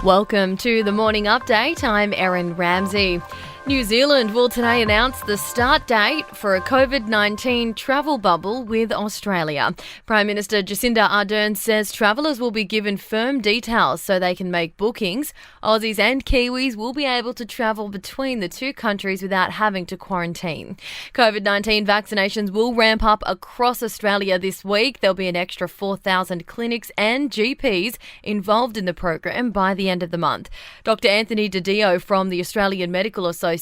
Welcome to the Morning Update. I'm Erin Ramsey. New Zealand will today announce the start date for a COVID-19 travel bubble with Australia. Prime Minister Jacinda Ardern says travellers will be given firm details so they can make bookings. Aussies and Kiwis will be able to travel between the two countries without having to quarantine. COVID-19 vaccinations will ramp up across Australia this week. There'll be an extra 4,000 clinics and GPs involved in the program by the end of the month. Dr. Anthony Didio from the Australian Medical Association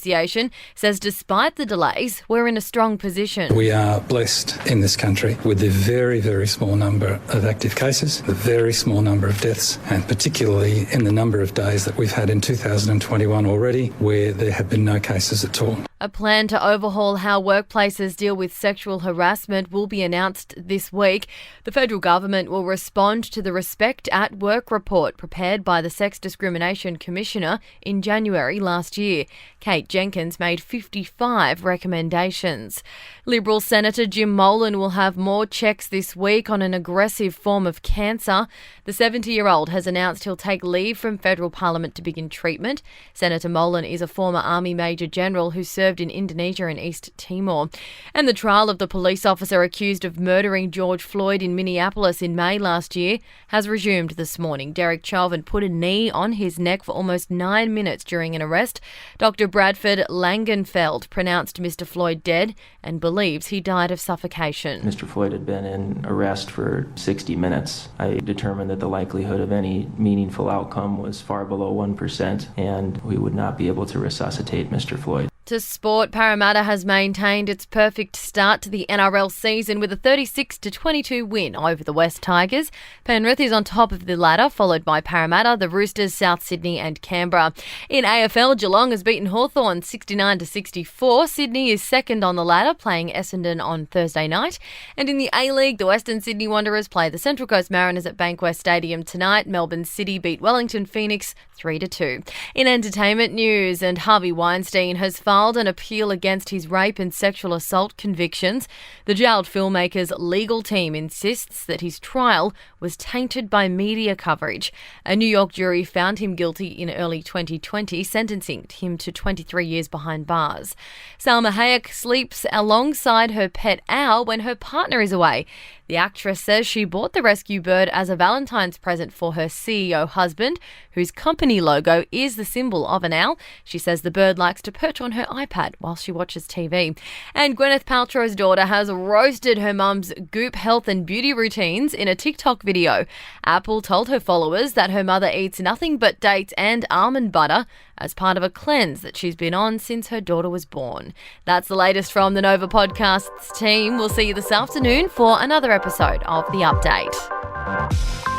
says despite the delays, we're in a strong position. We are blessed in this country with the very, very small number of active cases, the very small number of deaths, and particularly in the number of days that we've had in 2021 already where there have been no cases at all. A plan to overhaul how workplaces deal with sexual harassment will be announced this week. The federal government will respond to the Respect at Work report prepared by the Sex Discrimination Commissioner in January last year. Kate Jenkins made 55 recommendations. Liberal Senator Jim Molan will have more checks this week on an aggressive form of cancer. The 70-year-old has announced he'll take leave from federal parliament to begin treatment. Senator Molan is a former Army Major General who served in Indonesia and East Timor. And the trial of the police officer accused of murdering George Floyd in Minneapolis in May last year has resumed this morning. Derek Chauvin put a knee on his neck for almost 9 minutes during an arrest. Dr. Bradford Langenfeld pronounced Mr. Floyd dead and believes he died of suffocation. Mr. Floyd had been in arrest for 60 minutes. I determined that the likelihood of any meaningful outcome was far below 1%, and we would not be able to resuscitate Mr. Floyd. To sport, Parramatta has maintained its perfect start to the NRL season with a 36-22 win over the West Tigers. Penrith is on top of the ladder, followed by Parramatta, the Roosters, South Sydney and Canberra. In AFL, Geelong has beaten Hawthorn 69-64. Sydney is second on the ladder, playing Essendon on Thursday night. And in the A-League, the Western Sydney Wanderers play the Central Coast Mariners at Bankwest Stadium tonight. Melbourne City beat Wellington Phoenix 3-2. In entertainment news, and Harvey Weinstein has filed an appeal against his rape and sexual assault convictions. The jailed filmmaker's legal team insists that his trial was tainted by media coverage. A New York jury found him guilty in early 2020, sentencing him to 23 years behind bars. Salma Hayek sleeps alongside her pet owl when her partner is away. The actress says she bought the rescue bird as a Valentine's present for her CEO husband, whose company logo is the symbol of an owl. She says the bird likes to perch on her iPad while she watches TV. And Gwyneth Paltrow's daughter has roasted her mum's Goop health and beauty routines in a TikTok video. Apple told her followers that her mother eats nothing but dates and almond butter as part of a cleanse that she's been on since her daughter was born. That's the latest from the Nova Podcasts team. We'll see you this afternoon for another episode of The Update.